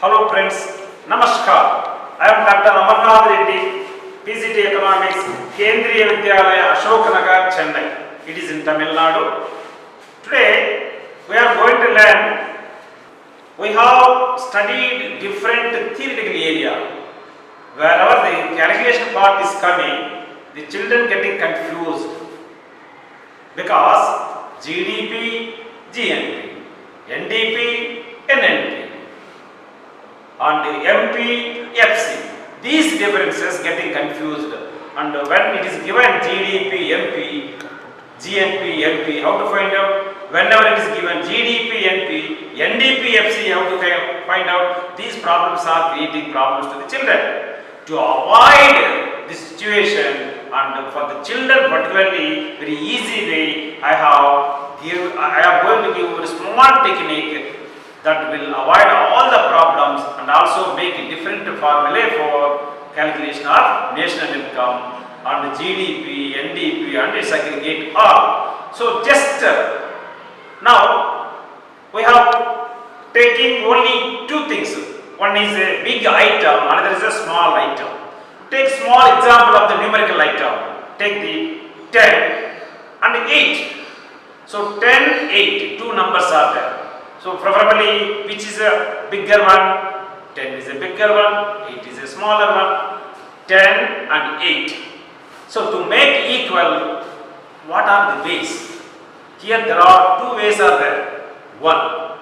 Hello friends, Namaskar. I am Dr. Amarnath Reddy, PGT Economics, Kendriya Vidyalaya, Ashokanagar, Chennai. It is in Tamil Nadu. Today we are going to learn. We have studied different theoretical area. Wherever the calculation part is coming, the children getting confused because GDP, GNP, NDP, NNP. And MP, FC. These differences getting confused. And when it is given GDP, MP, GNP, MP, how to find out? Whenever it is given GDP, NP, NDP, FC, how to find out? These problems are creating problems to the children. To avoid this situation and for the children particularly, very easy way, I am going to give a small technique that will avoid all the problems and also make a different formula for calculation of national income and GDP, NDP and its aggregate all. So just now we have taking only two things. One is a big item, another is a small item. Take small example of the numerical item. Take the 10 and 8. So 10, 8, two numbers are there. So preferably which is a bigger one? 10 is a bigger one, 8 is a smaller one, 10 and 8. So to make equal, what are the ways? Here there are two ways are there. One,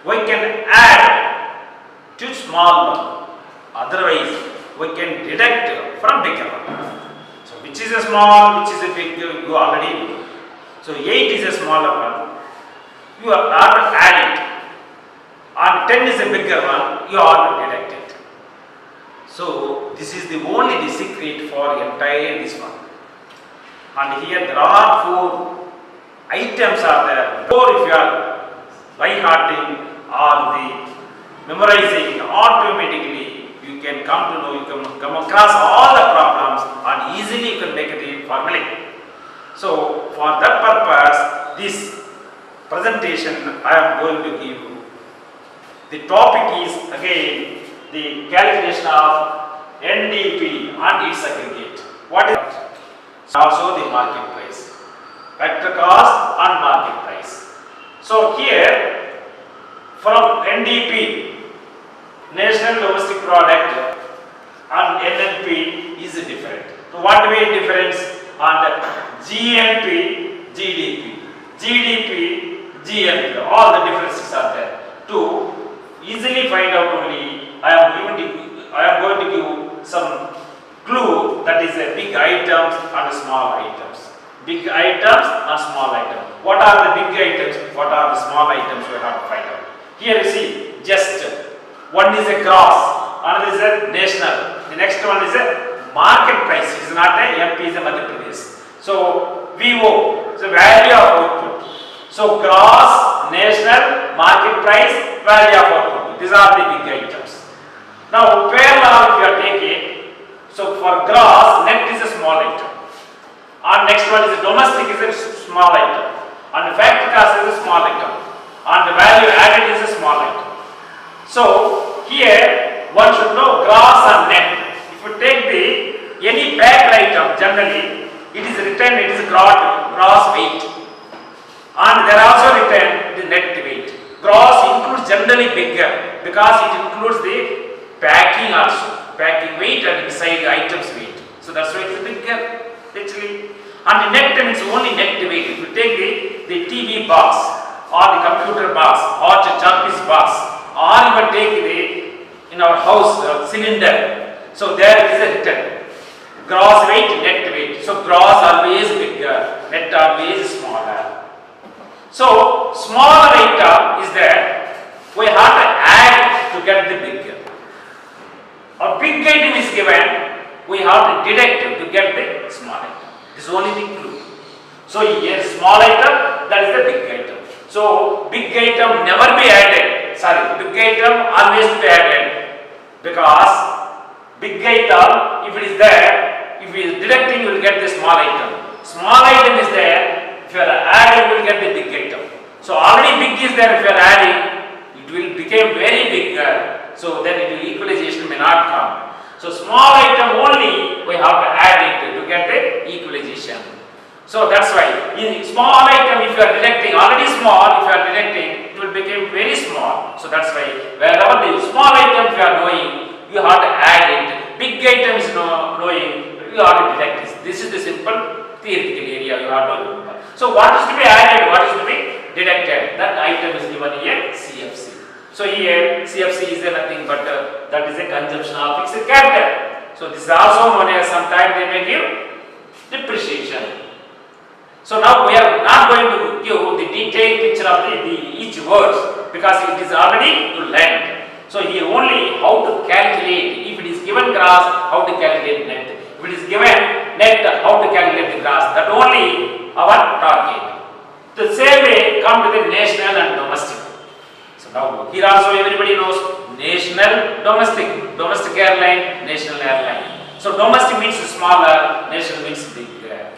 we can add to small one, otherwise we can deduct from bigger one. So which is a small, which is a big, you already know. So 8 is a smaller one. You are to add it, and 10 is a bigger one, you are to deduct it. So this is the only the secret for entire this one. And here there are 4 items are there. 4 if you are by hearting or the memorizing, automatically you can come to know, you can come across all the problems and easily you can make the formula. So for that purpose, this presentation I am going to give you. The topic is again the calculation of NDP and its aggregate. What is that? Also the market price, factor cost and market price. So here from NDP, national domestic product, and NNP is different. So what way difference? And GNP, GDP, GDP, GNP, all the differences are there. To easily find out only, I am going to give some clue, that is a big items and small items. Big items and small items. What are the big items? What are the small items we have to find out? Here you see, just one is a gross, another is a national. The next one is a market price. It is not a MP, is a Madhya Pradesh. So VO, so value of output. So gross, national, market price, value of output. These are the big items. Now parallel if you are taking, so for gross, net is a small item. And next one is a domestic is a small item. And factor cost is a small item. And the value added is a small item. So here one should know gross and net. If you take the any packed item, generally it is written, it is gross weight. And there also written the net weight. Gross includes generally bigger because it includes the packing also, packing weight and inside items weight. So that's why it is bigger actually. And the net means only net weight. If you take the TV box or the computer box or the chalkpiece box, or even take in our house cylinder, so there it is a written gross weight, net weight. So gross always bigger, net always smaller. So smaller item is there, we have to add to get the bigger. A big item is given, we have to deduct to get the small item. This is only the clue. So here small item, that is the big item. So big item never be added. Big item always be added, because big item, if it is there, if it is deducting, you will get the small item. Small item is there, if you are adding, you will get the big item. So already big is there, if you are adding, it will become very big. So then equalization may not come. So small item only we have to add it to get the equalization. So that's why in small item, if you are deducting already small, if you are deducting, it will become very small. So that's why wherever the small item you are knowing, you have to add it. Big item is knowing, you have to deduct this. This is the simple theoretical area you have to remember. So what is to be added, what is to be deducted? That item is given here CFC. So here CFC is nothing but that is a consumption of fixed capital. So this is also known as sometimes they may give depreciation. So now we are not going to give the detailed picture of each words because it is already learned. So here only how to calculate. If it is given gross, how to calculate net. If it is given net, how to calculate the gross. That only our target. The same way come to the national and domestic. So now here also everybody knows national, domestic airline, national airline. So domestic means smaller, national means bigger.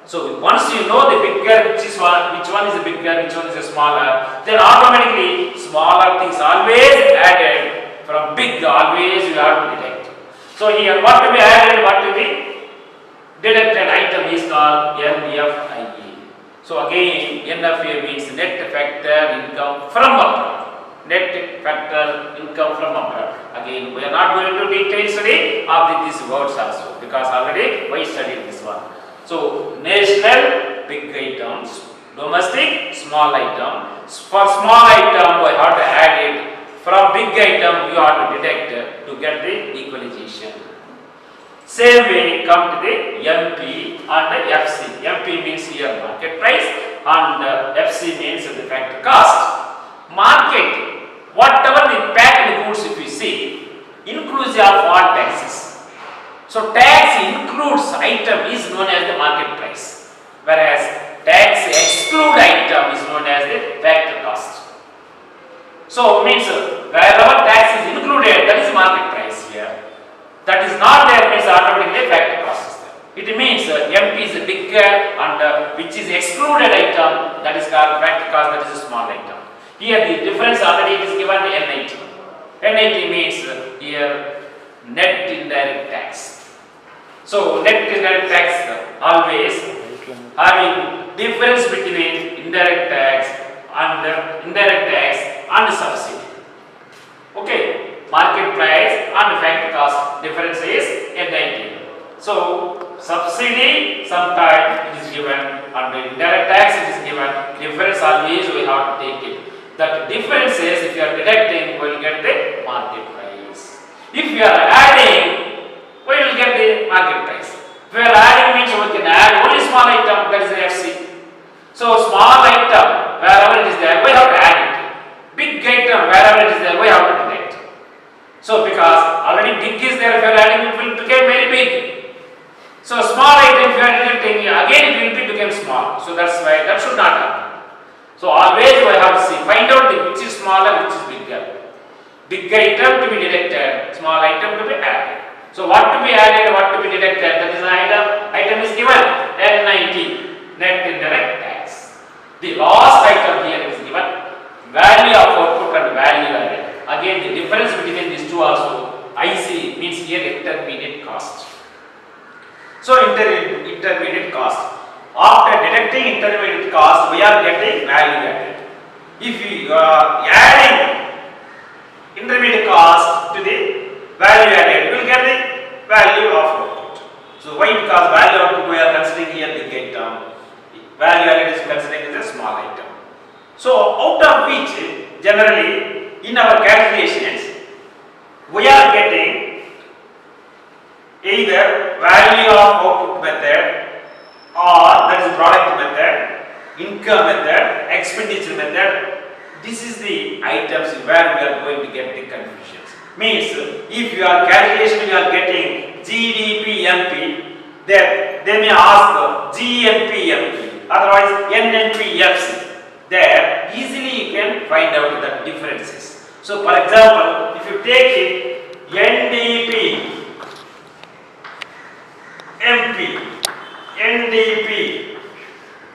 So once you know the bigger, which one is a bigger, which one is a smaller, then automatically smaller things always added from big, always you have to deduct. So here what to be added, what to be deducted item is called NFIE. So again NFIE means net factor income from abroad. Net factor income from abroad. Again we are not going to detail study of these words also because already we studied this one. So national big items, domestic small item. For small item we have to add it. From big item you have to deduct to get the equalization. Same way come to the MP and FC. MP means here market price and FC means the factor cost. Market, whatever the packed goods if you see, inclusive of all taxes. So tax includes item is known as the market price, whereas tax exclude item is known as the factor cost. So means wherever tax is included, that is market price here. That is not there means automatically factor cost is there. It means MP is a bigger and which is excluded item, that is called factor cost, that is a small item. Here the difference already it is given NIT. NIT means here net indirect tax. So net indirect tax always having difference between indirect tax and subsidy. Okay, market price and factor cost difference is NIT. So subsidy sometimes it is given and indirect tax it is given. Difference always we have to take it. That difference is if you are deducting we will get the market price. If you are adding we will get the market price. If we are adding means we can add only small item, that is the FC. So small item, wherever it is there, we have to add it. Big item, wherever it is there, we have to deduct. So because already big is there, if you are adding it will become very big. So small item if you are deducting, again it will become small. So that's why that should not happen. So always we have to see, find out which is smaller, which is bigger. Big item to be deducted, small item to be added. So what to be added, what to be deducted, that is an item is given N90, net indirect tax. The last item here is given value of output and value added. Again the difference between these two also, IC means here intermediate cost. So intermediate cost. After deducting intermediate cost, we are getting value added. If we are adding intermediate cost to the value added, we will get the value of output. So why? Because value output we are considering here big item, value added is considering as a small item. So out of which generally in our calculations we are getting either value of output method or that is product method, income method, expenditure method. This is the items where we are going to get the confusions. Means if you are calculation you are getting GDP MP, then they may ask GNP MP, otherwise NNP FC. There easily you can find out the differences. So for example, if you take it NDP MP, NDP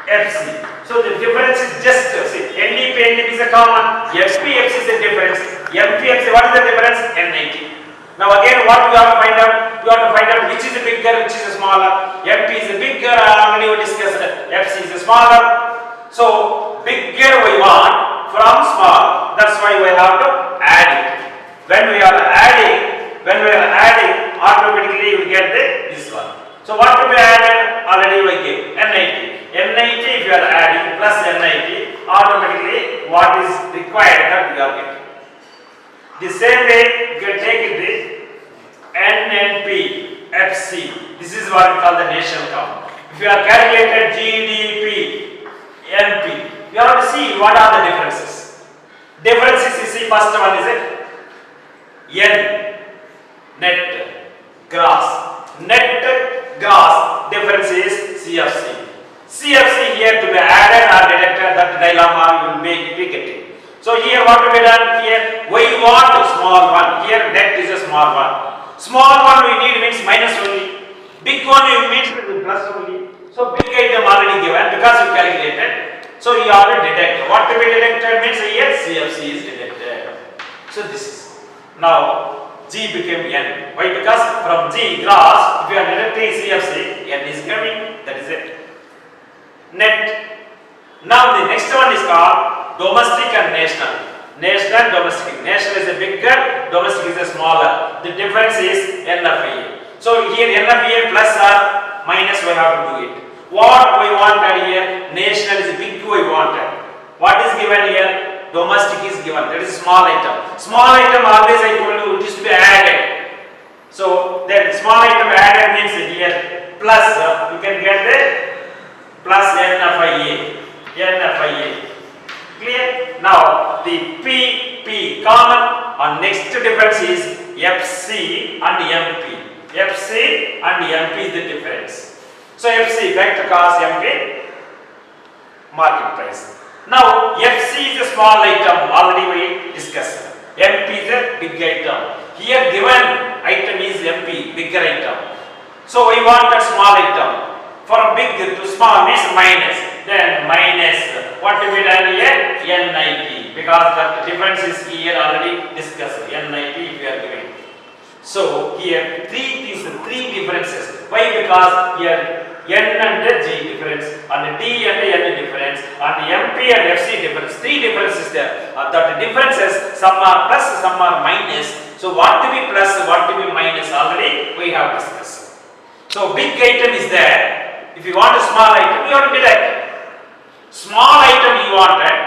FC. So the difference is just see NDP is a common, FP FC is a difference. MPFC, what is the difference? Now again, what we have to find out? We have to find out which is bigger, which is smaller. MP is bigger, already we discussed. FC is smaller. So bigger we want from small. That's why we have to add it. When we are adding, automatically we get this one. So what to be added? Already we gave N90. N90 if you are adding plus N90, automatically what is required that we are getting. The same way you can take it NNP, FC. This is what we call the national count. If you are calculated GDP, MP, you have to see what are the differences. Differences you see, first one is N, net, gross. Net, gross, difference is CFC. CFC here to be added or deducted, that dilemma will make we get it. So here what to be done? Here we want a small one. Here net is a small one. Small one we need means minus only. Big one you means plus only. So big item already given because you calculated. So you already deduct. What to be deducted means here CFC is deducted. So this is. Now G became N. Why? Because from G gross, if you are deducting CFC, N is coming. That is it. Net. Now the next one is called domestic and national. National, domestic. National is a bigger, domestic is a smaller. The difference is NFA. So here NFA plus or minus we have to do it. What we wanted here, national is big we wanted. What is given here? Domestic is given. That is small item. Small item always I told you it is to be added. So that small item added means here plus you can get the plus NFIA. NFIA. Clear? Now the PP common and next difference is FC and MP. FC and MP is the difference. So FC vector cost, MP market price. Now FC is a small item, already we discussed. MP is a big item. Here given item is MP, bigger item. So we want a small item. From big to small means minus. Then minus what to be done here? N90, because the difference is here already discussed. N90 if you are giving. So here three differences. Why? Because here N and G difference, and D and N difference, and MP and FC difference. Three differences there. That differences, some are plus, some are minus. So what to be plus, what to be minus already we have discussed. So big item is there. If you want a small item, you have to deduct. Small item you wanted,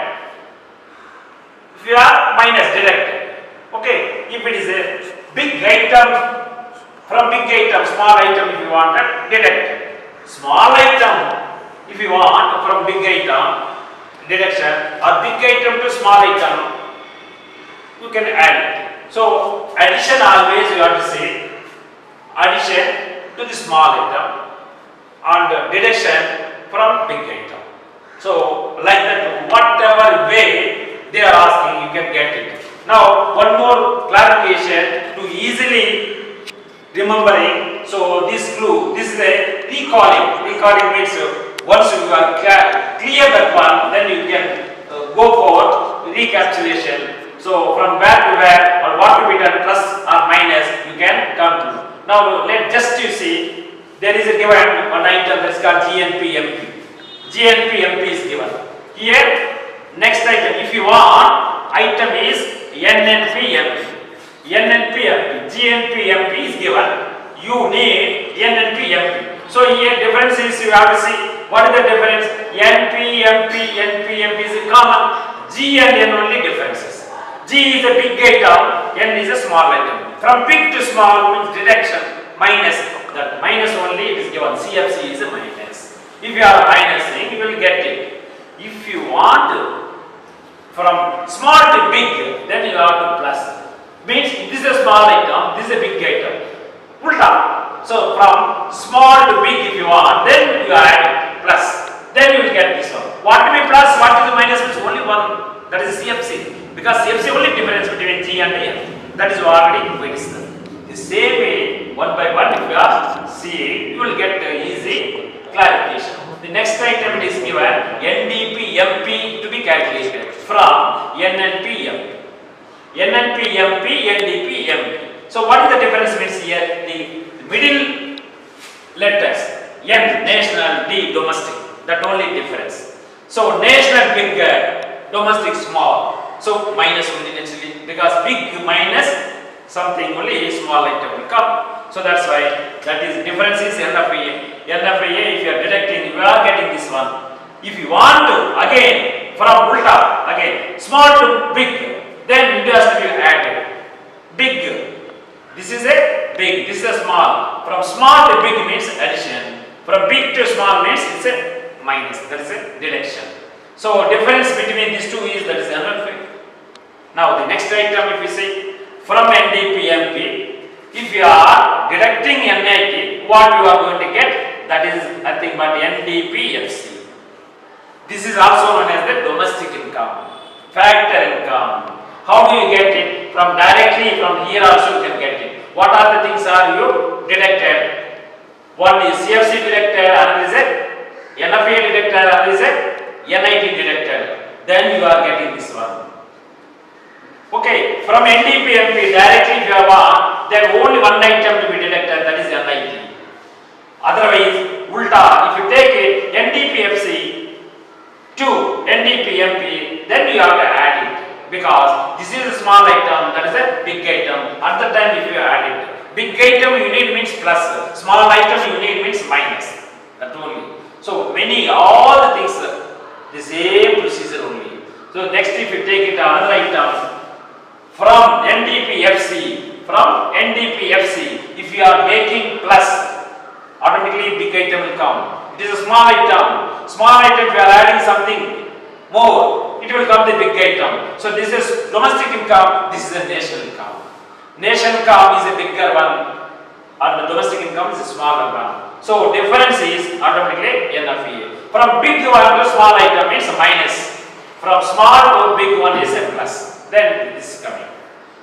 if you are minus, deduct. Okay, if it is a big item, from big item, small item if you wanted, deduct. Small item, if you want from big item, deduction, or big item to small item, you can add it. So addition always you have to say, addition to the small item and deduction from big item. So like that, whatever way they are asking, you can get it. Now one more clarification to easily remembering. So this clue, this is a recalling. Recalling means once you are clear that one, then you can go for recapitulation. So from where to where or what to be done plus or minus, you can come to. Now let just you see, there is a given an item that is called GNP-MP. GNP-MP is given. Here, next item, if you want, item is NNP-MP. NNP-MP, GNP-MP is given. You need NNP-MP. So here difference is you have to see what is the difference. NP-MP is common. G and N only differences. G is a big item, N is a small item. From big to small means deduction, minus. That minus only it is given. CFC is a minus. If you are minusing, you will get it. If you want from small to big, then you have to plus. Means this is a small item, this is a big item. Ulta. So from small to big if you want, then you add plus. Then you will get this one. What to be plus, what is the minus is only one. That is CFC. Because CFC only difference between G and N. That is already we discussed. The same way, one by one, if you are seeing, you will get easy clarification. The next item is given NDP-MP to be calculated from NNP-MP. NNP-MP, NDP-MP. So So what is the difference means here? The middle letters, N national, D domestic, that only difference. So national bigger, domestic small. So minus only naturally, because big minus something only small item will come. So that's why that is difference is N of A. N of A, if you are deducting, you are getting this one. If you want to again from ulta again small to big, then it has to be added. Big. This is a big. This is a small. From small to big means addition. From big to small means it's a minus. That is a deduction. So difference between these two is that is another thing. Now the next item, if we say from NDPMP, if you are deducting NIT, what you are going to get? That is nothing but NDPFC. This is also known as the domestic income, factor income. How do you get it? From directly from here also you can get it. What are the things are you deducted? One is CFC deducted, another is a NFA deducted, another is a NIT deducted. Then you are getting this one. Okay, from NDPMP directly if you have one, then only one item to be deducted, that is NIT. Otherwise, ulta, if you take it NDPFC to NDPMP, then you have to add it. Because this is a small item, that is a big item. At the time if you add it, big item you need means plus, small item you need means minus. That only. So all the things, the same procedure only. So next if you take it another item, from NDPFC, if you are making plus, automatically big item will come. It is a small item. Small item if you are adding something more, it will come the big item. So this is domestic income, this is a national income. National income is a bigger one and the domestic income is a smaller one. So difference is automatically NFA. From big one to small item means minus. From small to big one is a plus. Then this is coming.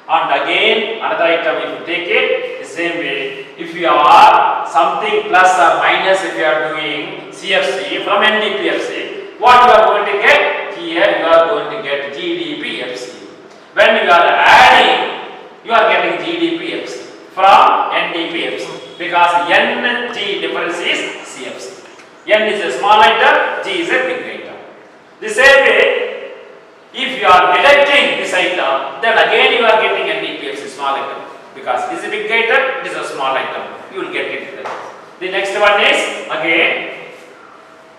And again another item if you take it the same way. If you are something plus or minus, if you are doing CFC from NDPFC, what you are going to get? Here you are going to get GDPFC. When you are adding, you are getting GDPFC from NDPFC because N G difference is CFC. N is a small item, G is a big item. The same way, if you are deducting this item, then again you are getting NDPFC small item because this is a big item, this is a small item. You will get it. The next one is again,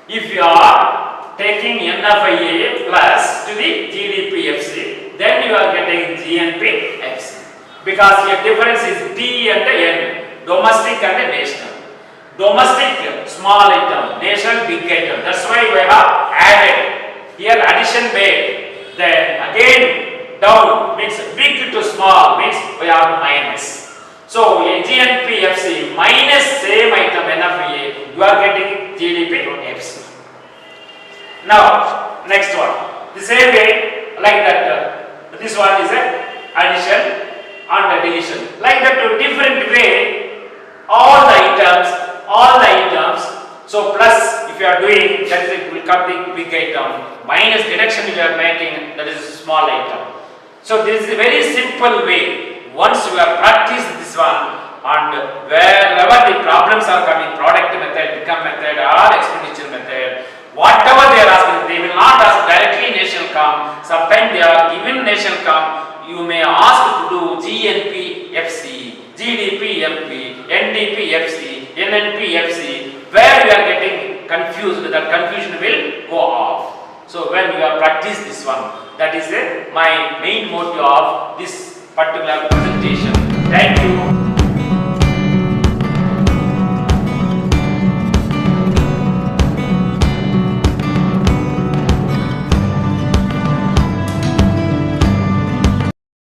if you are taking NFIA plus to the GDPFC, then you are getting GNPFC because your difference is D and N, domestic and national. Domestic small item, national big item. That's why we have added here addition made. Then again down means big to small means we have minus. So GNPFC minus same item NFA, you are getting GDPFC. Now next one, the same way like that. This one is a addition and a deletion. Like that, to different way, all the items. So plus if you are doing, that is it will come the big item. Minus deduction you are making, that is a small item. So this is a very simple way. Once you have practiced this one, and wherever the problems are coming, product method, income method or expenditure method, whatever they are asking, they will not ask directly national income. Sometimes they are given national income. You may ask to do GNPFC, GDPMP, NDPFC, NNPFC. Where you are getting confused, that confusion will go off. So when you have practiced this one, that is my main motto of this particular presentation. Thank you.